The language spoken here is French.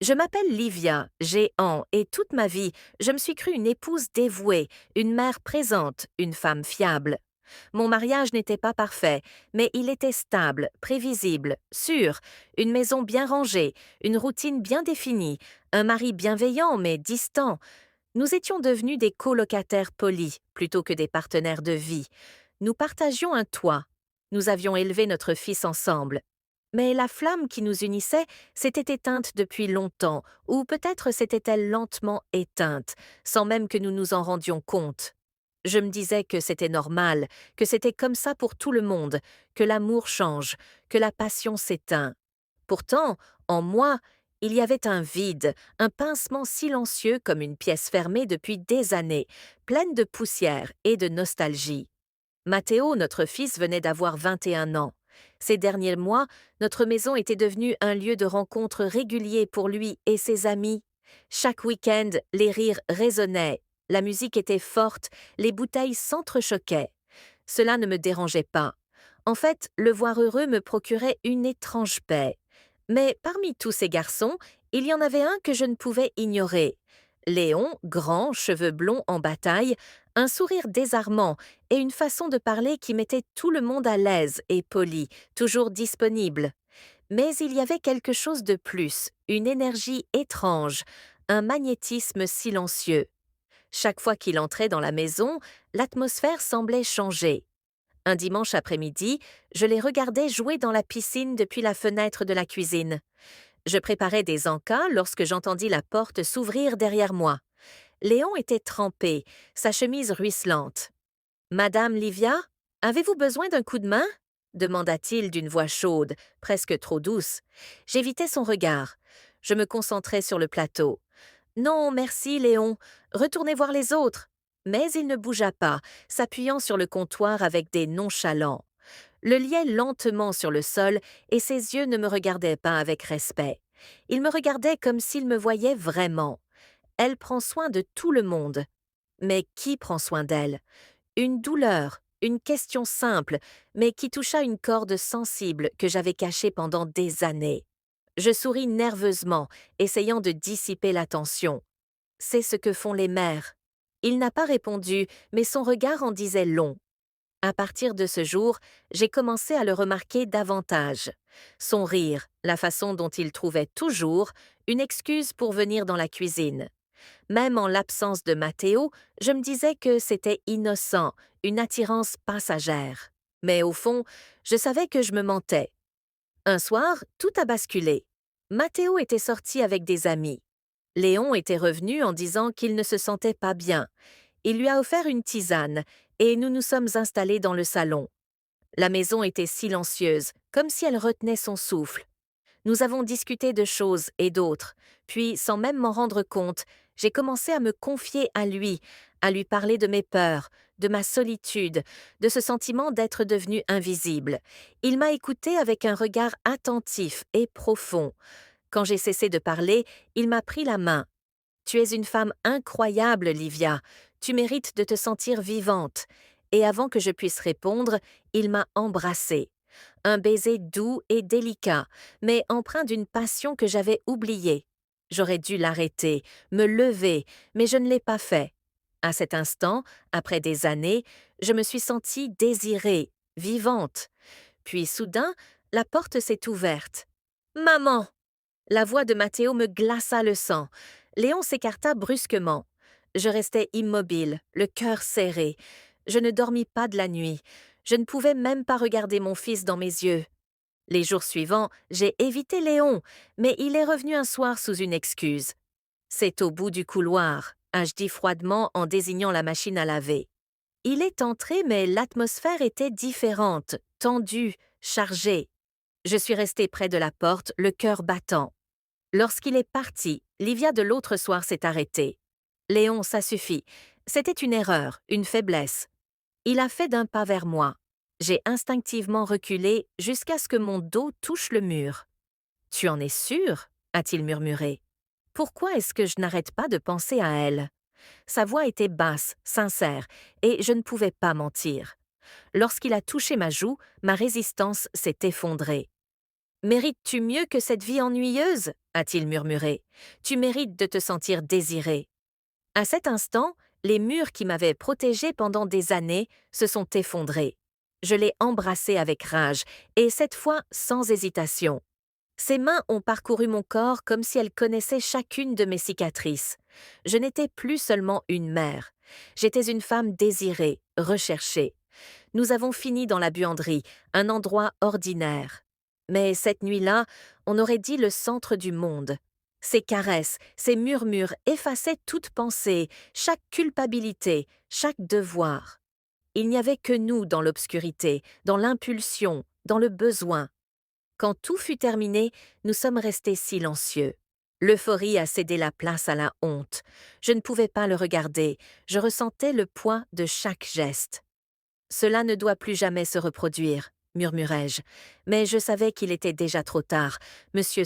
Je m'appelle Livia, j'ai an, et toute ma vie, je me suis crue une épouse dévouée, une mère présente, une femme fiable. Mon mariage n'était pas parfait, mais il était stable, prévisible, sûr, une maison bien rangée, une routine bien définie, un mari bienveillant mais distant. Nous étions devenus des colocataires polis plutôt que des partenaires de vie. Nous partagions un toit. Nous avions élevé notre fils ensemble. Mais la flamme qui nous unissait s'était éteinte depuis longtemps, ou peut-être s'était-elle lentement éteinte, sans même que nous nous en rendions compte. Je me disais que c'était normal, que c'était comme ça pour tout le monde, que l'amour change, que la passion s'éteint. Pourtant, en moi, il y avait un vide, un pincement silencieux comme une pièce fermée depuis des années, pleine de poussière et de nostalgie. Matteo, notre fils, venait d'avoir 21 ans. Ces derniers mois, notre maison était devenue un lieu de rencontre régulier pour lui et ses amis. Chaque week-end, les rires résonnaient, la musique était forte, les bouteilles s'entrechoquaient. Cela ne me dérangeait pas. En fait, le voir heureux me procurait une étrange paix. Mais parmi tous ces garçons, il y en avait un que je ne pouvais ignorer. Léon, grand, cheveux blonds en bataille, un sourire désarmant et une façon de parler qui mettait tout le monde à l'aise et poli, toujours disponible. Mais il y avait quelque chose de plus, une énergie étrange, un magnétisme silencieux. Chaque fois qu'il entrait dans la maison, l'atmosphère semblait changer. Un dimanche après-midi, je les regardais jouer dans la piscine depuis la fenêtre de la cuisine. Je préparais des encas lorsque j'entendis la porte s'ouvrir derrière moi. Léon était trempé, sa chemise ruisselante. Madame Livia, avez-vous besoin d'un coup de main demanda-t-il d'une voix chaude, presque trop douce. J'évitais son regard. Je me concentrais sur le plateau. Non, merci, Léon. Retournez voir les autres. Mais il ne bougea pas, s'appuyant sur le comptoir avec des nonchalants. Le liait lentement sur le sol et ses yeux ne me regardaient pas avec respect. Il me regardait comme s'il me voyait vraiment. Elle prend soin de tout le monde. Mais qui prend soin d'elle? Une douleur, une question simple, mais qui toucha une corde sensible que j'avais cachée pendant des années. Je souris nerveusement, essayant de dissiper la tension. C'est ce que font les mères. Il n'a pas répondu, mais son regard en disait long. À partir de ce jour, j'ai commencé à le remarquer davantage. Son rire, la façon dont il trouvait toujours une excuse pour venir dans la cuisine. Même en l'absence de Matteo, je me disais que c'était innocent, une attirance passagère. Mais au fond, je savais que je me mentais. Un soir, tout a basculé. Matteo était sorti avec des amis. Léon était revenu en disant qu'il ne se sentait pas bien. Il lui a offert une tisane, et nous nous sommes installés dans le salon. La maison était silencieuse, comme si elle retenait son souffle. Nous avons discuté de choses et d'autres, puis, sans même m'en rendre compte, j'ai commencé à me confier à lui parler de mes peurs, de ma solitude, de ce sentiment d'être devenu invisible. Il m'a écouté avec un regard attentif et profond. Quand j'ai cessé de parler, il m'a pris la main. Tu es une femme incroyable, Livia. Tu mérites de te sentir vivante. Et avant que je puisse répondre, il m'a embrassée. Un baiser doux et délicat, mais empreint d'une passion que j'avais oubliée. J'aurais dû l'arrêter, me lever, mais je ne l'ai pas fait. À cet instant, après des années, je me suis sentie désirée, vivante. Puis soudain, la porte s'est ouverte. Maman! La voix de Matteo me glaça le sang. Léon s'écarta brusquement. Je restais immobile, le cœur serré. Je ne dormis pas de la nuit. Je ne pouvais même pas regarder mon fils dans mes yeux. Les jours suivants, j'ai évité Léon, mais il est revenu un soir sous une excuse. C'est au bout du couloir, ai-je dit froidement en désignant la machine à laver. Il est entré, mais l'atmosphère était différente, tendue, chargée. Je suis restée près de la porte, le cœur battant. Lorsqu'il est parti, Livia de l'autre soir s'est arrêtée. Léon, ça suffit. C'était une erreur, une faiblesse. Il a fait d'un pas vers moi. J'ai instinctivement reculé jusqu'à ce que mon dos touche le mur. Tu en es sûr? A-t-il murmuré. Pourquoi est-ce que je n'arrête pas de penser à elle? Sa voix était basse, sincère, et je ne pouvais pas mentir. Lorsqu'il a touché ma joue, ma résistance s'est effondrée. Mérites-tu mieux que cette vie ennuyeuse a-t-il murmuré. Tu mérites de te sentir désiré. À cet instant, les murs qui m'avaient protégé pendant des années se sont effondrés. Je l'ai embrassé avec rage, et cette fois sans hésitation. Ses mains ont parcouru mon corps comme si elles connaissaient chacune de mes cicatrices. Je n'étais plus seulement une mère. J'étais une femme désirée, recherchée. Nous avons fini dans la buanderie, un endroit ordinaire. Mais cette nuit-là, on aurait dit le centre du monde. Ces caresses, ces murmures effaçaient toute pensée, chaque culpabilité, chaque devoir. Il n'y avait que nous dans l'obscurité, dans l'impulsion, dans le besoin. Quand tout fut terminé, nous sommes restés silencieux. L'euphorie a cédé la place à la honte. Je ne pouvais pas le regarder, je ressentais le poids de chaque geste. Cela ne doit plus jamais se reproduire, murmurai-je, mais je savais qu'il était déjà trop tard. Monsieur